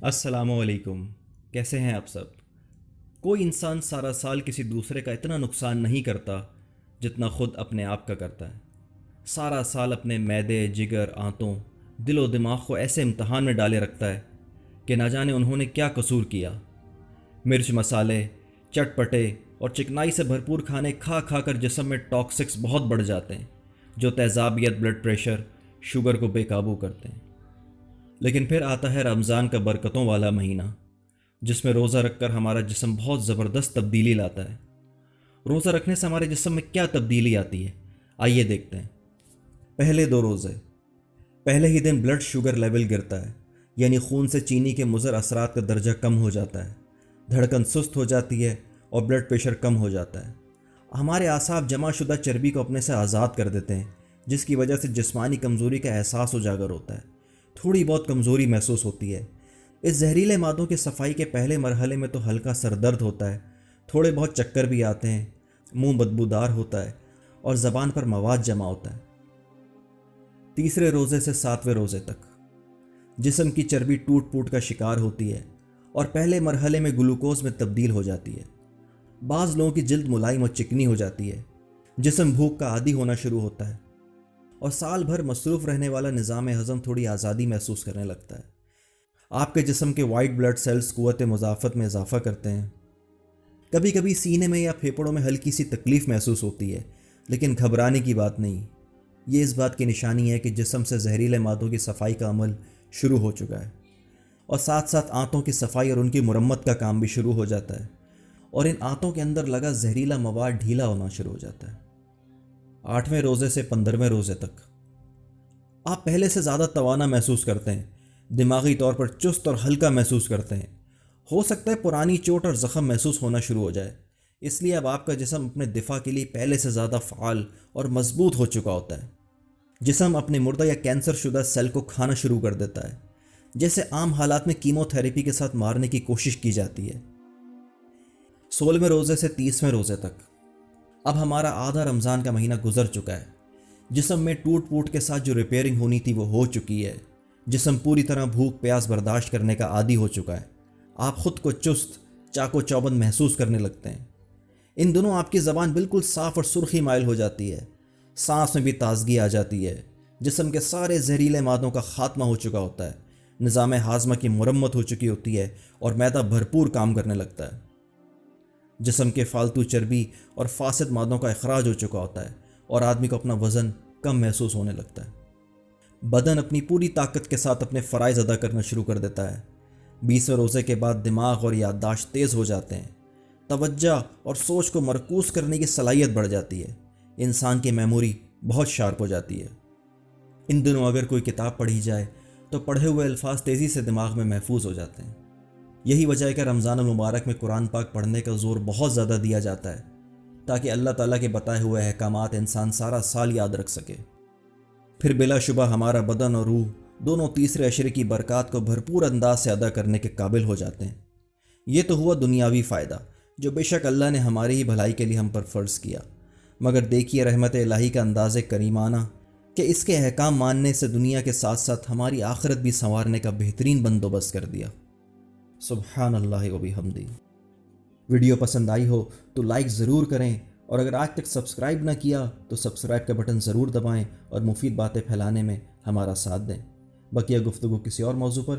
السلام علیکم، کیسے ہیں آپ سب؟ کوئی انسان سارا سال کسی دوسرے کا اتنا نقصان نہیں کرتا جتنا خود اپنے آپ کا کرتا ہے۔ سارا سال اپنے معدے، جگر، آنتوں، دل و دماغ کو ایسے امتحان میں ڈالے رکھتا ہے کہ نہ جانے انہوں نے کیا قصور کیا۔ مرچ، مسالے، چٹپٹے اور چکنائی سے بھرپور کھانے کھا کھا کر جسم میں ٹاکسکس بہت بڑھ جاتے ہیں جو تیزابیت، بلڈ پریشر، شوگر کو بے قابو کرتے ہیں۔ لیکن پھر آتا ہے رمضان کا برکتوں والا مہینہ، جس میں روزہ رکھ کر ہمارا جسم بہت زبردست تبدیلی لاتا ہے۔ روزہ رکھنے سے ہمارے جسم میں کیا تبدیلی آتی ہے، آئیے دیکھتے ہیں۔ پہلے 2 روزے، پہلے ہی دن بلڈ شوگر لیول گرتا ہے، یعنی خون سے چینی کے مضر اثرات کا درجہ کم ہو جاتا ہے، دھڑکن سست ہو جاتی ہے اور بلڈ پریشر کم ہو جاتا ہے۔ ہمارے اعصاب جمع شدہ چربی کو اپنے سے آزاد کر دیتے ہیں، جس کی وجہ سے جسمانی کمزوری کا احساس اجاگر ہوتا ہے، تھوڑی بہت کمزوری محسوس ہوتی ہے۔ اس زہریلے مادوں کی صفائی کے پہلے مرحلے میں تو ہلکا سر درد ہوتا ہے، تھوڑے بہت چکر بھی آتے ہیں، منہ بدبودار ہوتا ہے اور زبان پر مواد جمع ہوتا ہے۔ تیسرے روزے سے 7ویں روزے تک جسم کی چربی ٹوٹ پوٹ کا شکار ہوتی ہے اور پہلے مرحلے میں گلوکوز میں تبدیل ہو جاتی ہے۔ بعض لوگوں کی جلد ملائم اور چکنی ہو جاتی ہے، جسم بھوک کا عادی ہونا شروع ہوتا ہے اور سال بھر مصروف رہنے والا نظام ہضم تھوڑی آزادی محسوس کرنے لگتا ہے۔ آپ کے جسم کے وائٹ بلڈ سیلز قوت مضافت میں اضافہ کرتے ہیں۔ کبھی کبھی سینے میں یا پھیپھڑوں میں ہلکی سی تکلیف محسوس ہوتی ہے، لیکن گھبرانے کی بات نہیں۔ یہ اس بات کی نشانی ہے کہ جسم سے زہریلے مادوں کی صفائی کا عمل شروع ہو چکا ہے، اور ساتھ ساتھ آنتوں کی صفائی اور ان کی مرمت کا کام بھی شروع ہو جاتا ہے، اور ان آنتوں کے اندر لگا زہریلا مواد ڈھیلا ہونا شروع ہو جاتا ہے۔ 8ویں روزے سے 15ویں روزے تک آپ پہلے سے زیادہ توانا محسوس کرتے ہیں، دماغی طور پر چست اور ہلکا محسوس کرتے ہیں۔ ہو سکتا ہے پرانی چوٹ اور زخم محسوس ہونا شروع ہو جائے، اس لیے اب آپ کا جسم اپنے دفاع کے لیے پہلے سے زیادہ فعال اور مضبوط ہو چکا ہوتا ہے۔ جسم اپنے مردہ یا کینسر شدہ سیل کو کھانا شروع کر دیتا ہے، جیسے عام حالات میں کیمو تھراپی کے ساتھ مارنے کی کوشش کی جاتی ہے۔ 16ویں روزے سے 30ویں روزے تک اب ہمارا آدھا رمضان کا مہینہ گزر چکا ہے۔ جسم میں ٹوٹ پوٹ کے ساتھ جو ریپیئرنگ ہونی تھی وہ ہو چکی ہے۔ جسم پوری طرح بھوک پیاس برداشت کرنے کا عادی ہو چکا ہے۔ آپ خود کو چست، چاق و چوبند محسوس کرنے لگتے ہیں۔ ان دنوں آپ کی زبان بالکل صاف اور سرخی مائل ہو جاتی ہے، سانس میں بھی تازگی آ جاتی ہے، جسم کے سارے زہریلے مادوں کا خاتمہ ہو چکا ہوتا ہے، نظام ہاضمہ کی مرمت ہو چکی ہوتی ہے اور معدہ بھرپور کام کرنے لگتا ہے۔ جسم کے فالتو چربی اور فاسد مادوں کا اخراج ہو چکا ہوتا ہے اور آدمی کو اپنا وزن کم محسوس ہونے لگتا ہے۔ بدن اپنی پوری طاقت کے ساتھ اپنے فرائض ادا کرنا شروع کر دیتا ہے۔ 20ویں روزے کے بعد دماغ اور یادداشت تیز ہو جاتے ہیں، توجہ اور سوچ کو مرکوز کرنے کی صلاحیت بڑھ جاتی ہے، انسان کی میموری بہت شارپ ہو جاتی ہے۔ ان دنوں اگر کوئی کتاب پڑھی جائے تو پڑھے ہوئے الفاظ تیزی سے دماغ میں محفوظ ہو جاتے ہیں۔ یہی وجہ ہے کہ رمضان المبارک میں قرآن پاک پڑھنے کا زور بہت زیادہ دیا جاتا ہے، تاکہ اللہ تعالیٰ کے بتائے ہوئے احکامات انسان سارا سال یاد رکھ سکے۔ پھر بلا شبہ ہمارا بدن اور روح دونوں تیسرے عشرے کی برکات کو بھرپور انداز سے ادا کرنے کے قابل ہو جاتے ہیں۔ یہ تو ہوا دنیاوی فائدہ، جو بے شک اللہ نے ہماری ہی بھلائی کے لیے ہم پر فرض کیا، مگر دیکھیے رحمت الہی کا انداز کریمانہ کہ اس کے احکام ماننے سے دنیا کے ساتھ ساتھ ہماری آخرت بھی سنوارنے کا بہترین بندوبست کر دیا۔ سبحان اللہ و بحمدہ۔ ویڈیو پسند آئی ہو تو لائک ضرور کریں، اور اگر آج تک سبسکرائب نہ کیا تو سبسکرائب کا بٹن ضرور دبائیں اور مفید باتیں پھیلانے میں ہمارا ساتھ دیں۔ بقیہ گفتگو کسی اور موضوع پر